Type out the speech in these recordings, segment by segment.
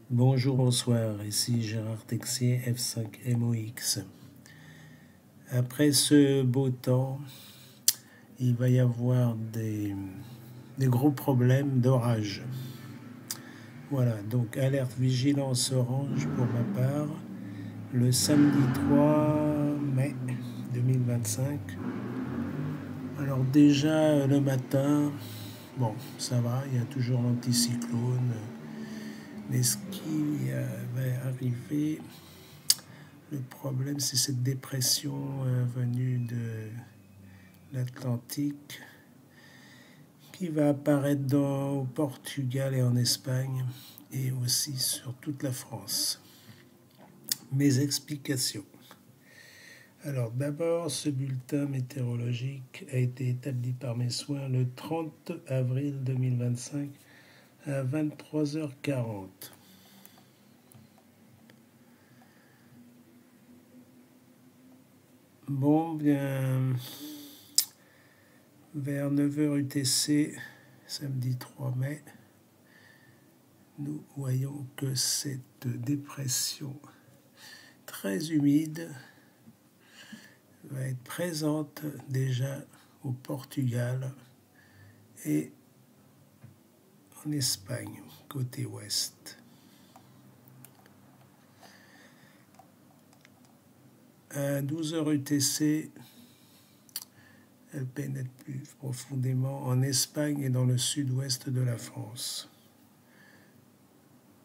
Bonjour, bonsoir, ici Gérard Texier, F5MOX. Après ce beau temps, il va y avoir des gros problèmes d'orage. Voilà, donc alerte vigilance orange pour ma part, le samedi 3 mai 2025. Alors déjà le matin, bon, ça va, il y a toujours l'anticyclone, mais ce qui va arriver, le problème, c'est cette dépression venue de l'Atlantique qui va apparaître au Portugal et en Espagne et aussi sur toute la France. Mes explications. Alors d'abord, ce bulletin météorologique a été établi par mes soins le 30 avril 2025 à 23h40. Bon, bien, vers 9h UTC, samedi 3 mai, nous voyons que cette dépression très humide va être présente déjà au Portugal et en Espagne, côté ouest. À 12h UTC, elle pénètre plus profondément en Espagne et dans le sud-ouest de la France.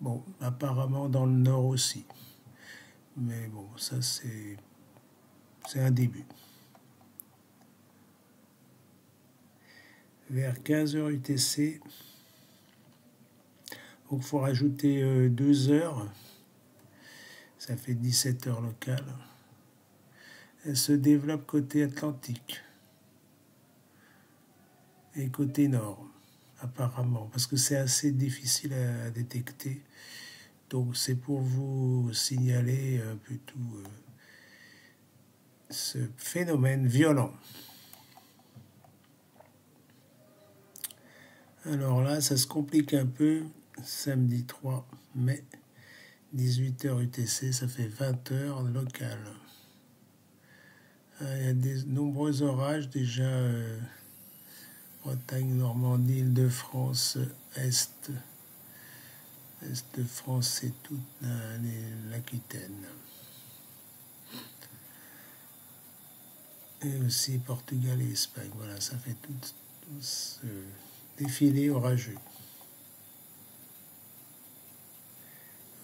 Bon, apparemment dans le nord aussi. Mais bon, ça c'est un début. Vers 15h UTC, donc il faut rajouter 2 heures, ça fait 17 heures locales. Elle se développe côté Atlantique et côté nord, apparemment, parce que c'est assez difficile à détecter. Donc c'est pour vous signaler plutôt ce phénomène violent. Alors là, ça se complique un peu. Samedi 3 mai, 18h UTC, ça fait 20h local. Il y a de nombreux orages déjà. Bretagne, Normandie, Île-de-France, Est de France et toute l'Aquitaine. Et aussi Portugal et Espagne. Voilà, ça fait tout ce défilé orageux.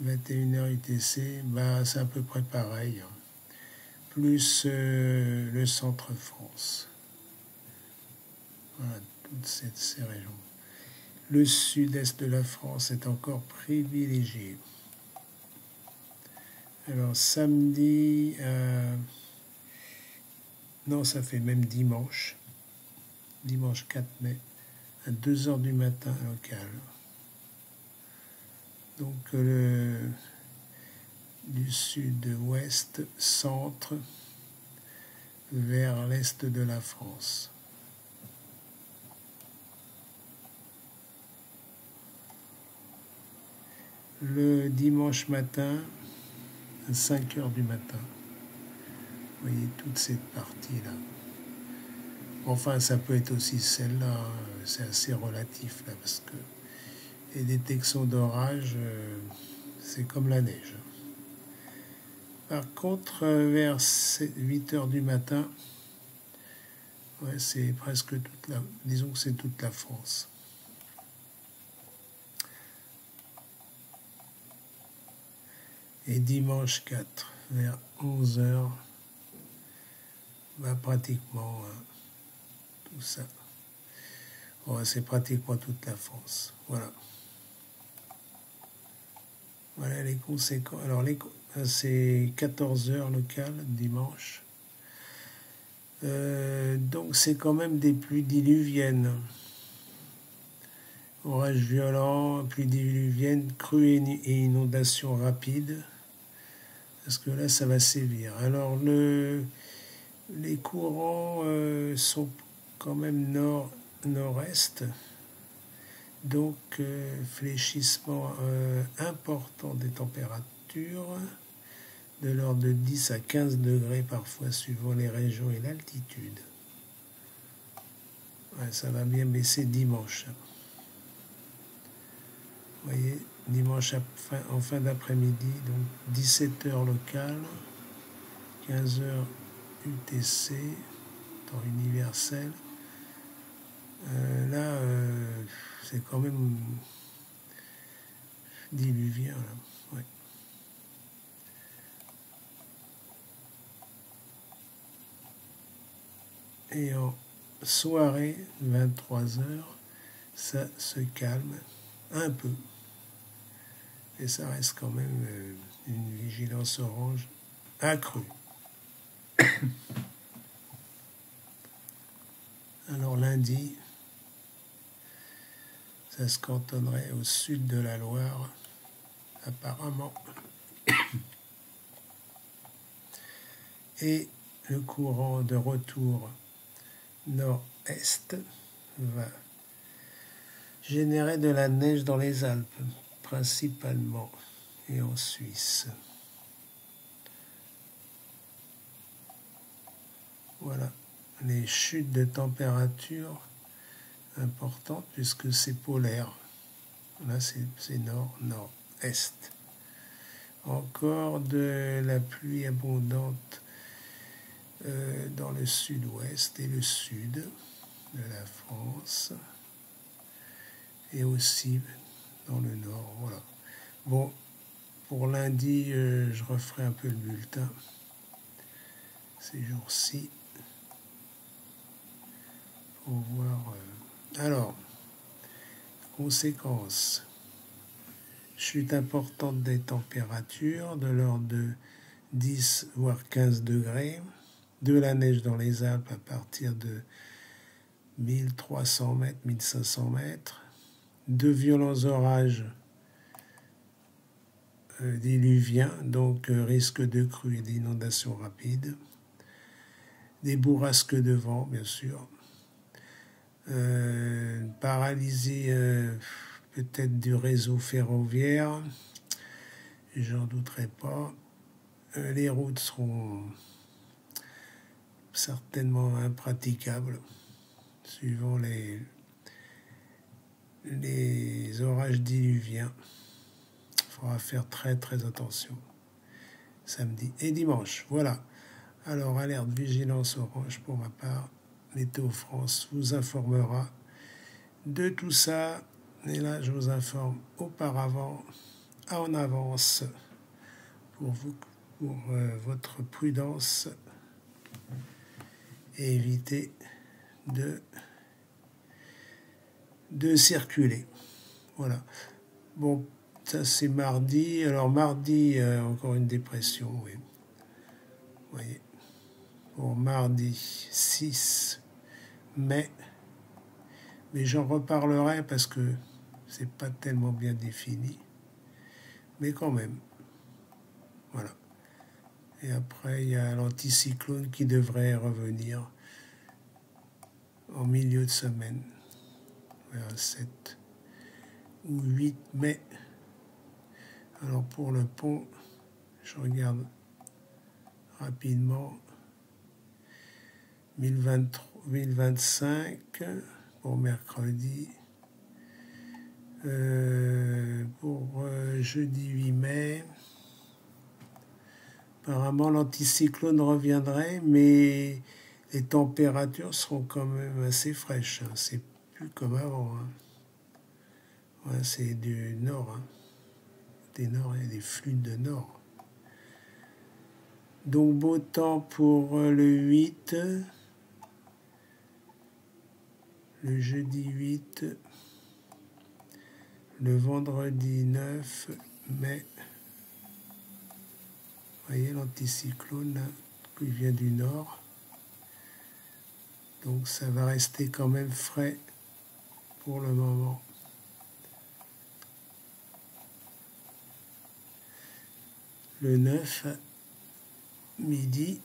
21h UTC, c'est à peu près pareil. Plus le centre-France. Voilà, toutes ces régions. Le sud-est de la France est encore privilégié. Alors samedi, non, ça fait même dimanche 4 mai, à 2h du matin local. Donc du sud-ouest, centre, vers l'est de la France. Le dimanche matin, à 5h du matin. Vous voyez toute cette partie-là. Enfin, ça peut être aussi celle-là, c'est assez relatif là, parce que les détections d'orage, c'est comme la neige. Par contre, vers 8h du matin, ouais, c'est presque disons que c'est toute la France. Et dimanche 4, vers 11h, pratiquement tout ça. Ouais, c'est pratiquement toute la France. Voilà. Voilà les conséquences. Alors, c'est 14h local, dimanche. Donc, c'est quand même des pluies diluviennes. Orages violents, pluies diluviennes, crues et inondations rapides. Parce que là, ça va sévir. Alors, les courants sont quand même nord-est. Donc, fléchissement important des températures, de l'ordre de 10 à 15 degrés parfois, suivant les régions et l'altitude. Ouais, ça va bien baisser dimanche. Vous voyez, dimanche en fin d'après-midi, donc 17h local, 15h UTC, temps universel. Là, c'est quand même diluvien, là. Ouais. Et en soirée, 23h, ça se calme un peu. Et ça reste quand même une vigilance orange accrue. Alors lundi, ça se cantonnerait au sud de la Loire, apparemment. Et le courant de retour nord-est va générer de la neige dans les Alpes, principalement, et en Suisse. Voilà, les chutes de température importantes puisque c'est polaire. Là, c'est nord-nord-est. Encore de la pluie abondante dans le sud-ouest et le sud de la France. Et aussi dans le nord. Voilà. Bon, pour lundi, je referai un peu le bulletin ces jours-ci pour voir. Alors, conséquences. Chute importante des températures de l'ordre de 10 voire 15 degrés. De la neige dans les Alpes à partir de 1300 mètres, 1500 mètres. De violents orages diluviens, donc risque de crues et d'inondations rapides. Des bourrasques de vent, bien sûr. Paralysie peut-être du réseau ferroviaire, j'en douterai pas. Les routes seront certainement impraticables, suivant les orages diluviens. Il faudra faire très très attention samedi et dimanche. Voilà. Alors, alerte vigilance orange pour ma part. Météo France vous informera de tout ça. Et là, je vous informe auparavant, en avance, pour votre prudence et éviter de circuler. Voilà. Bon, ça c'est mardi. Alors mardi, encore une dépression, oui. Vous voyez. Bon, mardi 6 mai. Mais j'en reparlerai parce que c'est pas tellement bien défini. Mais quand même. Voilà. Et après, il y a l'anticyclone qui devrait revenir en milieu de semaine, vers le 7 ou 8 mai. Alors pour le pont, je regarde rapidement 1025 pour mercredi. Pour jeudi 8 mai, apparemment l'anticyclone reviendrait, mais les températures seront quand même assez fraîches. Hein. C'est plus comme avant. Hein. Ouais, c'est du nord. Hein. Des nord et des flux de nord. Donc beau temps pour le 8, le jeudi 8, le vendredi 9 mai. Vous voyez l'anticyclone là, qui vient du nord. Donc ça va rester quand même frais pour le moment. Le 9 midi.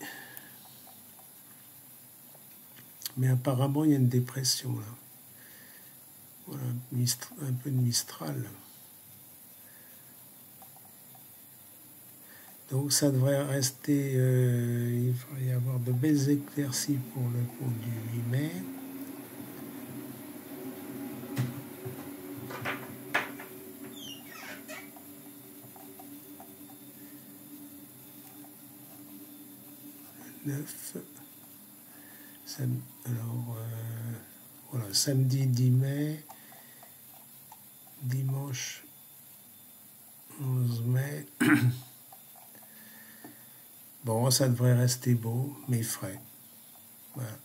Mais apparemment il y a une dépression là. Voilà, un peu de Mistral. Donc ça devrait rester, il va y avoir de belles éclaircies pour le coup du 8 mai. Le 9. Alors, voilà, samedi 10 mai, dimanche 11 mai. Bon, ça devrait rester beau, mais frais. Voilà.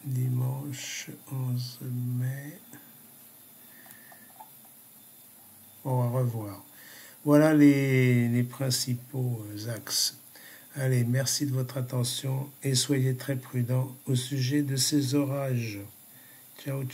Dimanche 11 mai. On va revoir. Voilà les principaux axes. Allez, merci de votre attention et soyez très prudents au sujet de ces orages. Ciao, ciao.